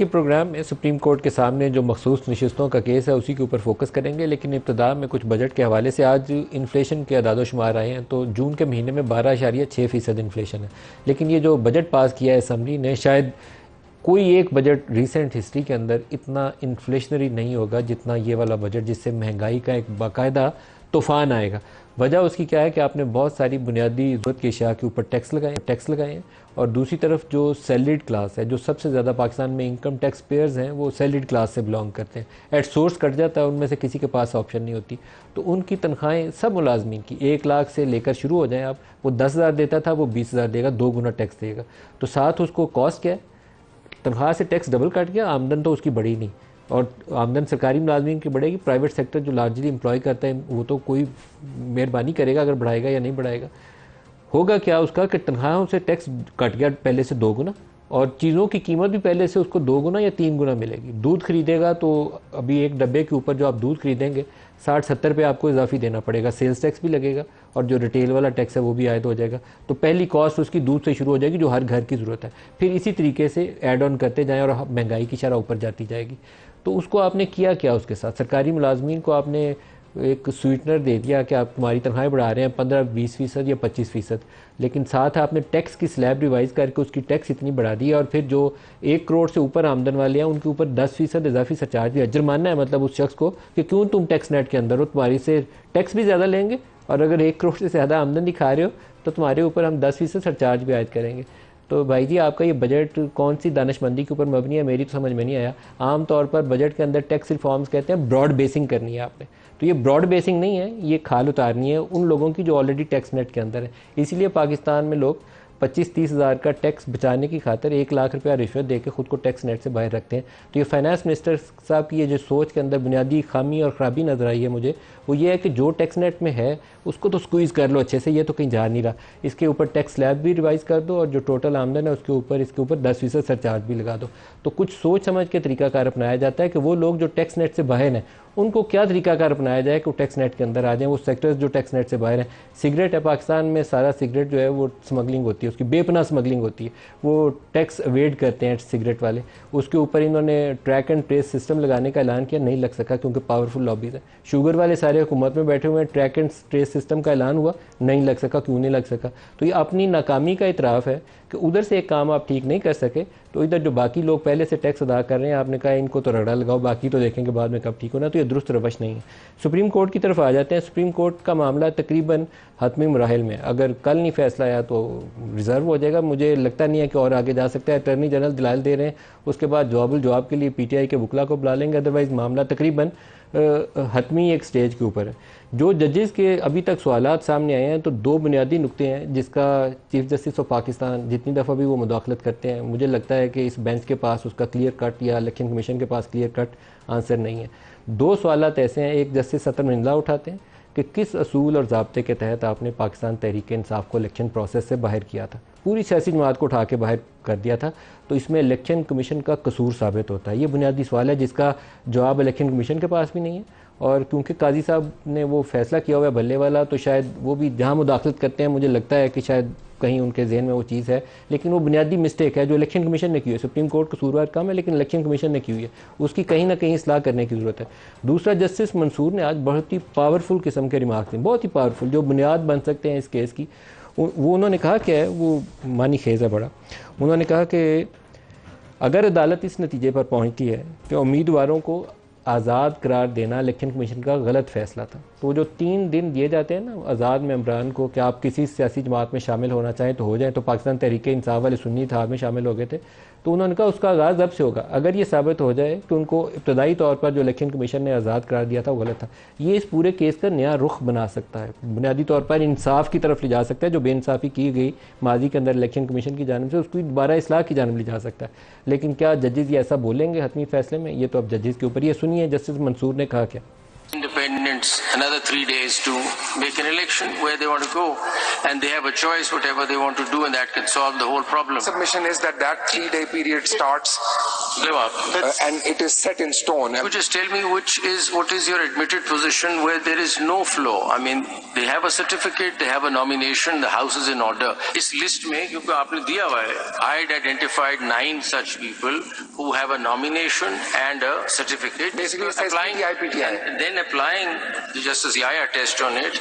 باقی پروگرام میں supreme court کے سامنے جو مخصوص نشستوں کا کیس ہے اسی کے اوپر فوکس کریں گے، لیکن ابتدا میں کچھ بجٹ کے حوالے سے آج انفلیشن کے اعداد و شمار آئے ہیں تو جون کے مہینے میں 12.6% انفلیشن ہے، لیکن یہ جو بجٹ پاس کیا ہے اسمبلی نے، شاید کوئی ایک بجٹ ریسنٹ ہسٹری کے اندر اتنا انفلیشنری نہیں ہوگا جتنا یہ والا بجٹ، جس سے مہنگائی کا ایک باقاعدہ طوفان آئے گا۔ وجہ اس کی کیا ہے کہ آپ نے بہت ساری بنیادی ضرورت کی اشیاء کے اوپر ٹیکس لگائے ہیں، اور دوسری طرف جو سیلریڈ کلاس ہے، جو سب سے زیادہ پاکستان میں انکم ٹیکس پیئرز ہیں، وہ سیلریڈ کلاس سے بلانگ کرتے ہیں، ایٹ سورس کٹ جاتا ہے، ان میں سے کسی کے پاس آپشن نہیں ہوتی، تو ان کی تنخواہیں سب ملازمین کی 1 لاکھ سے لے کر شروع ہو جائیں آپ، وہ 10,000 دیتا تھا وہ 20,000 دے گا، 2 گنا ٹیکس دے گا، تو ساتھ اس کو کاسٹ کیا ہے، تنخواہ سے ٹیکس ڈبل کٹ گیا، آمدن تو اس کی بڑھی نہیں، اور آمدن سرکاری ملازمین کی بڑھے گی، پرائیویٹ سیکٹر جو لارجلی امپلائی کرتا ہے وہ تو کوئی مہربانی کرے گا اگر بڑھائے گا یا نہیں بڑھائے گا۔ ہوگا کیا اس کا کہ تنخواہوں سے ٹیکس کٹ گیا پہلے سے 2 گنا، اور چیزوں کی قیمت بھی پہلے سے اس کو 2 گنا یا 3 گنا ملے گی۔ دودھ خریدے گا تو ابھی ایک ڈبے کے اوپر جو آپ دودھ خریدیں گے 60-70 روپے آپ کو اضافی دینا پڑے گا، سیلز ٹیکس بھی لگے گا، اور جو ریٹیل والا ٹیکس ہے وہ بھی عائد ہو جائے گا، تو پہلی کاسٹ اس کی دودھ سے شروع ہو جائے گی جو ہر گھر کی ضرورت ہے، پھر اسی طریقے سے ایڈ آن کرتے جائیں اور مہنگائی کی شرح اوپر جاتی جائے گی۔ تو اس کو آپ نے کیا اس کے ساتھ، سرکاری ملازمین کو آپ نے ایک سویٹنر دے دیا کہ آپ تمہاری تنخواہیں بڑھا رہے ہیں 15-20% یا 25%، لیکن ساتھ آپ نے ٹیکس کی سلیب ریوائز کر کے اس کی ٹیکس اتنی بڑھا دی، اور پھر جو 1 کروڑ سے اوپر آمدن والے ہیں ان کے اوپر 10% اضافی سرچارج بھی، جرمانہ ہے مطلب اس شخص کو کہ کیوں تم ٹیکس نیٹ کے اندر ہو، تمہاری سے ٹیکس بھی زیادہ لیں گے، اور اگر 1 کروڑ سے زیادہ آمدن دکھا رہے ہو تو تمہارے اوپر ہم 10% سرچارج بھی عائد کریں گے۔ تو بھائی جی آپ کا یہ بجٹ کون سی دانش مندی کے اوپر مبنی ہے، میری تو سمجھ میں نہیں آیا۔ عام طور پر بجٹ کے اندر ٹیکس ریفارمز کہتے ہیں براڈ بیسنگ کرنی ہے آپ نے، تو یہ براڈ بیسنگ نہیں ہے، یہ کھال اتارنی ہے ان لوگوں کی جو آلریڈی ٹیکس نیٹ کے اندر ہے۔ اسی لیے پاکستان میں لوگ 25-30 ہزار کا ٹیکس بچانے کی خاطر 1 لاکھ روپیہ رشوت دے کے خود کو ٹیکس نیٹ سے باہر رکھتے ہیں۔ تو یہ فائنانس منسٹر صاحب کی یہ جو سوچ کے اندر بنیادی خامی اور خرابی نظر آئی ہے مجھے، وہ یہ ہے کہ جو ٹیکس نیٹ میں ہے اس کو تو سکویز کر لو اچھے سے، یہ تو کہیں جا نہیں رہا، اس کے اوپر ٹیکس سلیب بھی ریوائز کر دو، اور جو ٹوٹل آمدن ہے اس کے اوپر 10% سرچارج بھی لگا دو۔ تو کچھ سوچ سمجھ کے طریقہ کار اپنایا جاتا ہے کہ وہ لوگ جو ٹیکس نیٹ سے باہر ہیں ان کو کیا طریقہ کار اپنایا جائے کہ وہ ٹیکس نیٹ کے اندر آ جائیں، وہ سیکٹرز جو ٹیکس نیٹ سے باہر ہیں۔ سگریٹ ہے پاکستان میں، سارا سگریٹ جو ہے وہ سمگلنگ ہوتی ہے، اس کی بے پناہ سمگلنگ ہوتی ہے، وہ ٹیکس اویڈ کرتے ہیں سگریٹ والے، اس کے اوپر انہوں نے ٹریک اینڈ ٹریس سسٹم لگانے کا اعلان کیا، نہیں لگ سکا کیونکہ پاورفل لابیز ہیں۔ شوگر والے سارے حکومت میں بیٹھے ہوئے ہیں، ٹریک اینڈ ٹریس سسٹم کا اعلان ہوا، نہیں لگ سکا، کیوں نہیں لگ سکا؟ تو یہ اپنی ناکامی کا اعتراف ہے کہ ادھر سے ایک کام آپ ٹھیک نہیں کر سکے، تو ادھر جو باقی لوگ پہلے سے ٹیکس ادا کر رہے ہیں آپ نے کہا ان کو تو رگڑا لگاؤ، باقی تو دیکھیں گے بعد میں کب ٹھیک ہونا، تو یہ درست روش نہیں ہے۔ سپریم کورٹ کی طرف آ جاتے ہیں۔ سپریم کورٹ کا معاملہ تقریباً حتمی مراحل میں، اگر کل نہیں فیصلہ آیا تو ریزرو ہو جائے گا، مجھے لگتا نہیں ہے کہ اور آگے جا سکتا ہے۔ اٹارنی جنرل دلائل دے رہے ہیں، اس کے بعد جواب الجواب کے لیے پی ٹی آئی کے وکلا کو بلا لیں گے، ادروائز معاملہ تقریباً حتمی ایک سٹیج کے اوپر ہے۔ جو ججز کے ابھی تک سوالات سامنے آئے ہیں تو 2 بنیادی نقطے ہیں جس کا چیف جسٹس آف پاکستان جتنی دفعہ بھی وہ مداخلت کرتے ہیں مجھے لگتا ہے کہ اس بینچ کے پاس اس کا کلیئر کٹ یا الیکشن کمیشن کے پاس کلیئر کٹ آنسر نہیں ہے۔ 2 سوالات ایسے ہیں، ایک جسٹس ستر منزلا اٹھاتے ہیں کہ کس اصول اور ضابطے کے تحت آپ نے پاکستان تحریک انصاف کو الیکشن پروسیس سے باہر کیا تھا، پوری سیاسی جماعت کو اٹھا کے باہر کر دیا تھا، تو اس میں الیکشن کمیشن کا قصور ثابت ہوتا ہے۔ یہ بنیادی سوال ہے جس کا جواب الیکشن کمیشن کے پاس بھی نہیں ہے، اور کیونکہ قاضی صاحب نے وہ فیصلہ کیا ہوا ہے بھلے والا، تو شاید وہ بھی جہاں مداخلت کرتے ہیں مجھے لگتا ہے کہ شاید کہیں ان کے ذہن میں وہ چیز ہے، لیکن وہ بنیادی مسٹیک ہے جو الیکشن کمیشن نے کی ہے۔ سپریم کورٹ قصوروار کم ہے لیکن الیکشن کمیشن نے کی ہوئی ہے، اس کی کہیں نہ کہیں اصلاح کرنے کی ضرورت ہے۔ دوسرا، جسٹس منصور نے آج بہت ہی پاورفل قسم کے ریمارکس ہیں، بہت ہی پاورفل، جو بنیاد بن سکتے ہیں اس کیس کی۔ وہ انہوں نے کہا کیا ہے، وہ معنی خیز ہے بڑا۔ انہوں نے کہا کہ اگر عدالت اس نتیجے پر پہنچتی ہے کہ امیدواروں کو آزاد قرار دینا الیکشن کمیشن کا غلط فیصلہ تھا، تو وہ جو 3 دن دیے جاتے ہیں نا آزاد ممبران کو کہ آپ کسی سیاسی جماعت میں شامل ہونا چاہیں تو ہو جائیں، تو پاکستان تحریک انصاف والے سنی اتحاد میں شامل ہو گئے تھے، تو انہوں نے کہا اس کا آغاز اب سے ہوگا اگر یہ ثابت ہو جائے کہ ان کو ابتدائی طور پر جو الیکشن کمیشن نے آزاد قرار دیا تھا وہ غلط تھا، یہ اس پورے کیس کا نیا رخ بنا سکتا ہے، بنیادی طور پر انصاف کی طرف لے جا سکتا ہے، جو بے انصافی کی گئی ماضی کے اندر الیکشن کمیشن کی جانب سے اس کی دوبارہ اصلاح کی جانب لے جا سکتا ہے۔ لیکن کیا ججز یہ ایسا بولیں گے حتمی فیصلے میں؟ یہ تو اب ججز کے اوپر۔ یہ سنیے جسٹس منصور نے کہا کیا۔ Independents another 3 days to make an election where they want to go, and they have a choice whatever they want to do, and that can solve the whole problem. Submission is that 3-day period starts and it is set in stone. You just tell me what is your admitted position where there is no flaw. I mean, they have a certificate, they have a nomination, the house is in order. Is list mein kyunki aapne diya hua hai, I had identified 9 such people who have a nomination and a certificate. Basically it says PTI. And then applying the Justice Yahya test on it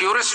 purest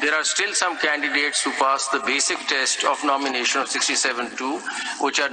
there are still some candidates who pass the basic test of nomination of 67(2), which are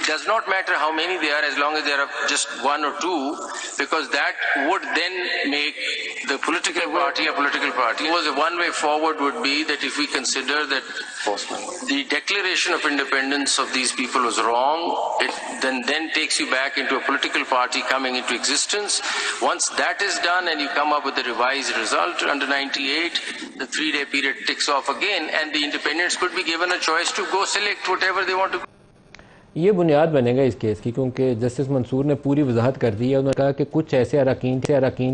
It does not matter how many they are as long as there are just 1 or 2, because that would then make the political party a political party. One way forward would be that if we consider that the declaration of independence of these people was wrong, it then takes you back into a political party coming into existence. Once that is done and you come up with a revised result under 98, the 3-day period ticks off again and the independents could be given a choice to go select whatever they want to. یہ بنیاد بنے گا اس case کی، کیونکہ justice منصور نے پوری وضاحت کر دی ہے. انہوں نے کہا کہ کچھ ایسے اراکین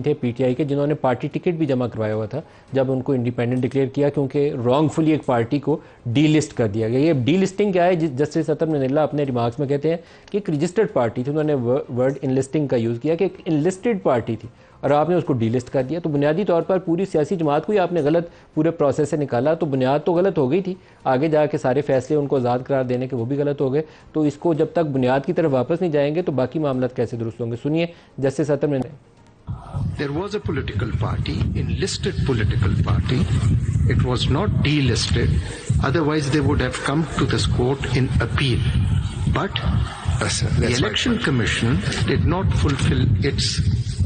تھے پی ٹی آئی کے جنہوں نے پارٹی ٹکٹ بھی جمع کروایا ہوا تھا جب ان کو انڈیپینڈنٹ ڈکلیئر کیا، کیونکہ رانگ فلی ایک پارٹی کو ڈی لسٹ کر دیا گیا. یہ ڈی لسٹنگ کیا ہے؟ جسٹس عطر منلہ اپنے ریمارکس میں کہتے ہیں کہ ایک رجسٹرڈ پارٹی تھی. انہوں نے ورڈ انلسٹنگ کا یوز کیا کہ ایک انلسٹڈ پارٹی تھی اور آپ نے اس کو ڈی لسٹ کر دیا. تو بنیادی طور پر پوری سیاسی جماعت کو ہی آپ نے غلط پورے پروسیس سے نکالا. تو بنیاد تو غلط ہو گئی تھی، آگے جا کے سارے فیصلے ان کو آزاد قرار دینے کے وہ بھی غلط ہو گئے. تو اس کو جب تک بنیاد کی طرف واپس نہیں جائیں گے تو باقی معاملات کیسے درست ہوں گے؟ سنیے جسٹس عطر نے. There was a political party, enlisted political party. It was not delisted. Otherwise, they would have come to this court in appeal. But the Election Commission did not fulfill its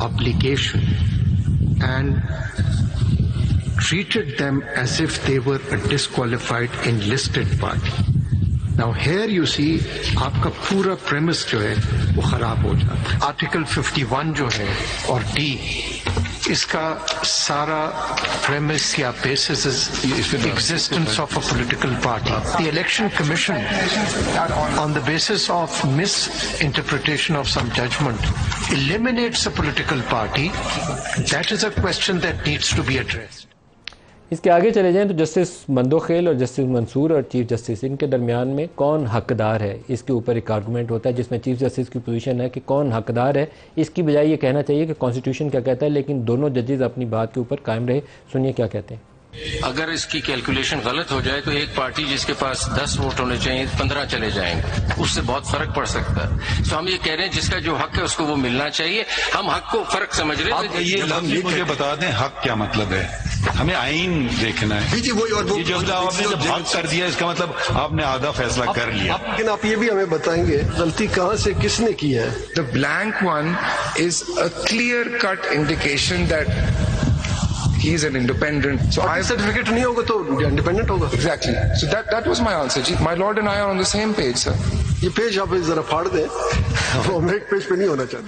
obligation and treated them as if they were a disqualified enlisted party. Now here you see آپ کا پورا premise جو ہے وہ خراب ہو جاتا ہے. Article 51 جو ہے اور D اس کا سارا premise یا basis is existence of a political party. The Election Commission on the basis of misinterpretation of some judgment eliminates a political party. That is a question that needs to be addressed. اس کے آگے چلے جائیں تو justice Mandokhel اور justice منصور اور chief justice in کے درمیان میں کون حقدار ہے، اس کے اوپر ایک آرگومنٹ ہوتا ہے جس میں چیف جسٹس کی پوزیشن ہے کہ کون حقدار ہے. اس کی بجائے یہ کہنا چاہیے کہ کانسٹیٹیوشن کیا کہتا ہے، لیکن دونوں ججز اپنی بات کے اوپر قائم رہے. سنیے کیا کہتے ہیں. اگر اس کی کیلکولیشن غلط ہو جائے تو ایک پارٹی جس کے پاس 10 ووٹ ہونے چاہیے 15 چلے جائیں گے، اس سے بہت فرق پڑ سکتا ہے. تو ہم یہ کہہ رہے ہیں جس کا جو حق ہے اس کو وہ ملنا چاہیے. ہم حق کو فرق سمجھ رہے ہیں. یہ لفظ مجھے بتا دیں حق کیا مطلب ہے؟ ہمیں آئین دیکھنا ہے. یہ جو آپ نے جب حق کر دیا اس کا مطلب آپ نے آدھا فیصلہ کر لیا. لیکن آپ یہ بھی ہمیں بتائیں گے غلطی کہاں سے کس نے کی ہے؟ The blank one is a clear-cut indication that he is an independent. So I certificate نہیں ہوگا تو انڈیپینڈنٹ ہوگا. exactly. So that was my answer. My lord and I are on the same page, sir. یہ page آپ ذرا پھاڑ دیں، ہم ایک پیج پہ نہیں ہونا چاہتے.